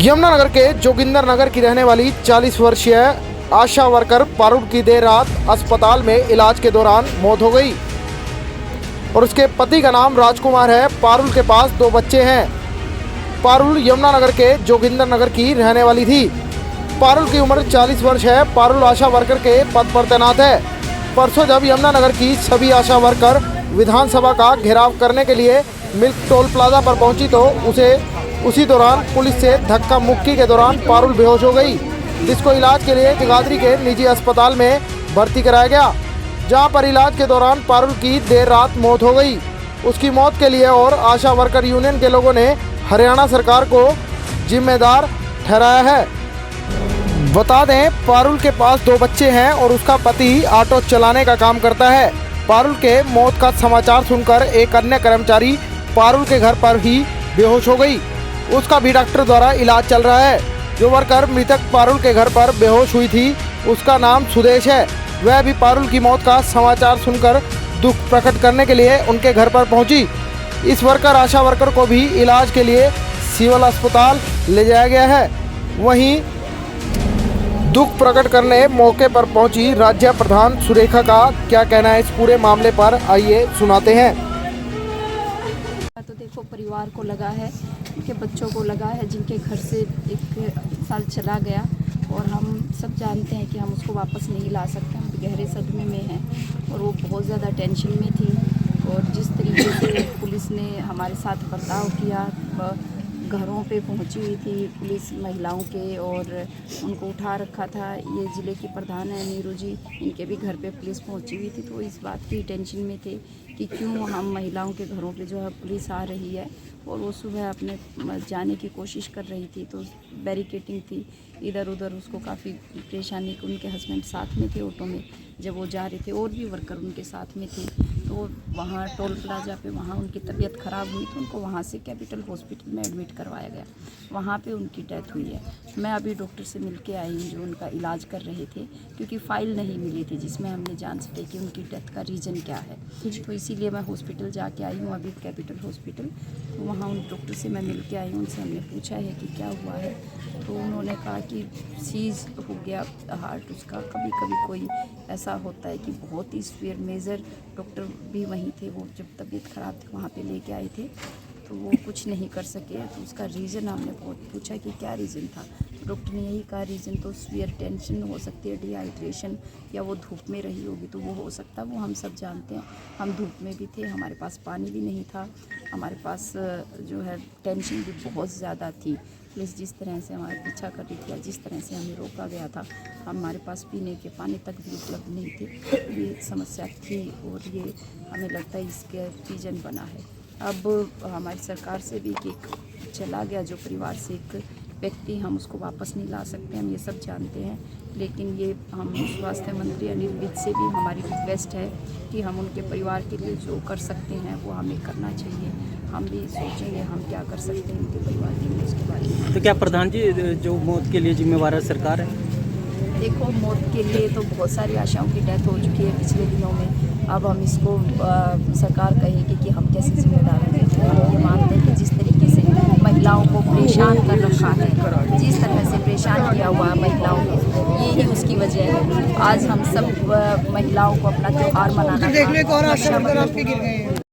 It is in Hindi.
यमुनानगर के जोगिंदर नगर की रहने वाली 40 वर्षीय आशा वर्कर पारुल की देर रात अस्पताल में इलाज के दौरान मौत हो गई और उसके पति का नाम राजकुमार है। पारुल के पास 2 बच्चे हैं। पारुल यमुनानगर के जोगिंदर नगर की रहने वाली थी। पारुल की उम्र 40 वर्ष है। पारुल आशा वर्कर के पद पर तैनात है। परसों जब यमुनानगर की सभी आशा वर्कर विधानसभा का घेराव करने के लिए मिल्क टोल प्लाजा पर पहुंची तो उसी दौरान पुलिस से धक्का मुक्की के दौरान पारुल बेहोश हो गई, जिसको इलाज के लिए जगाधरी के निजी अस्पताल में भर्ती कराया गया, जहां पर इलाज के दौरान पारुल की देर रात मौत हो गई। उसकी मौत के लिए और आशा वर्कर यूनियन के लोगों ने हरियाणा सरकार को जिम्मेदार ठहराया है। बता दें, पारुल के पास 2 बच्चे हैं और उसका पति ऑटो चलाने का काम करता है। पारुल के मौत का समाचार सुनकर एक अन्य कर्मचारी पारुल के घर पर ही बेहोश हो गई। उसका भी डॉक्टर द्वारा इलाज चल रहा है। जो वर्कर मृतक पारुल के घर पर बेहोश हुई थी, उसका नाम सुदेश है। वह भी पारुल की मौत का समाचार सुनकर दुख प्रकट करने के लिए उनके घर पर पहुंची। इस वर्कर आशा वर्कर को भी इलाज के लिए सिविल अस्पताल ले जाया गया है। वहीं दुख प्रकट करने मौके पर पहुंची राज्य प्रधान सुरेखा का क्या कहना है इस पूरे मामले पर, आइए सुनाते हैं। तो देखो, परिवार को लगा है, उनके बच्चों को लगा है, जिनके घर से 1 साल चला गया और हम सब जानते हैं कि हम उसको वापस नहीं ला सकते। हम गहरे सदमे में हैं और वो बहुत ज़्यादा टेंशन में थी। और जिस तरीके से पुलिस ने हमारे साथ बर्ताव किया, घरों पे पहुंची हुई थी पुलिस महिलाओं के और उनको उठा रखा था। ये ज़िले की प्रधान है नीरू जी, इनके भी घर पे पुलिस पहुंची हुई थी। तो इस बात की टेंशन में थे कि क्यों हम महिलाओं के घरों पे जो है पुलिस आ रही है। और वो सुबह अपने जाने की कोशिश कर रही थी तो बैरिकेटिंग थी इधर उधर, उसको काफ़ी परेशानी। उनके हस्बैंड साथ में थे ऑटो में जब वो जा रहे थे और भी वर्कर उनके साथ में थे। तो वहाँ टोल प्लाजा पे वहाँ उनकी तबीयत ख़राब हुई तो उनको वहाँ से कैपिटल हॉस्पिटल में एडमिट करवाया गया। वहाँ पे उनकी डेथ हुई है। मैं अभी डॉक्टर से मिल के आई हूँ जो उनका इलाज कर रहे थे, क्योंकि फ़ाइल नहीं मिली थी जिसमें हमने जान सके कि उनकी डेथ का रीज़न क्या है। तो इसीलिए मैं हॉस्पिटल जाके आई हूँ अभी, कैपिटल हॉस्पिटल। तो वहाँ उन डॉक्टर से मैं मिल के आई हूँ। उनसे हमने पूछा है कि क्या हुआ है, तो उन्होंने कहा कि सीज हो गया हार्ट उसका। कभी कभी कोई ऐसा होता है कि बहुत ही सीवियर मेजर। डॉक्टर भी वहीं थे, वो जब तबीयत ख़राब थी वहाँ पे लेके आए थे, तो वो कुछ नहीं कर सके। तो उसका रीज़न हमने पूछा कि क्या रीज़न था। डॉक्टर ने यही कहा रीज़न तो सीवियर टेंशन हो सकती है, डिहाइड्रेशन, या वो धूप में रही होगी तो वो हो सकता है। वो हम सब जानते हैं, हम धूप में भी थे, हमारे पास पानी भी नहीं था, हमारे पास जो है टेंशन भी बहुत ज़्यादा थी। पुलिस जिस तरह से हमारा पीछा कर रही थी, जिस तरह से हमें रोका गया था, हमारे पास पीने के पानी तक भी उपलब्ध नहीं थे। ये समस्या थी और ये हमें लगता है इसके रीज़न बना है। अब हमारी सरकार से भी कि चला गया जो परिवार से एक व्यक्ति, हम उसको वापस नहीं ला सकते, हम ये सब जानते हैं। लेकिन ये हम स्वास्थ्य मंत्री अनिल विज से भी हमारी रिक्वेस्ट है कि हम उनके परिवार के लिए जो कर सकते हैं वो हमें करना चाहिए। हम भी सोचेंगे हम क्या कर सकते हैं उनके परिवार के लिए, उसके बारे में। तो क्या प्रधान जी जो मौत के लिए जिम्मेवार है सरकार है? देखो, मौत के लिए तो बहुत सारी आशाओं की डेथ हो चुकी है पिछले दिनों में। अब हम इसको सरकार कहेगी कि हम कैसे जिम्मेदार हैं। हम ये मानते हैं कि जिस तरीके से महिलाओं को परेशान कर रखा है, जिस तरह से परेशान किया हुआ है महिलाओं को, यही उसकी वजह है। आज हम सब महिलाओं को अपना त्यौहार मनाना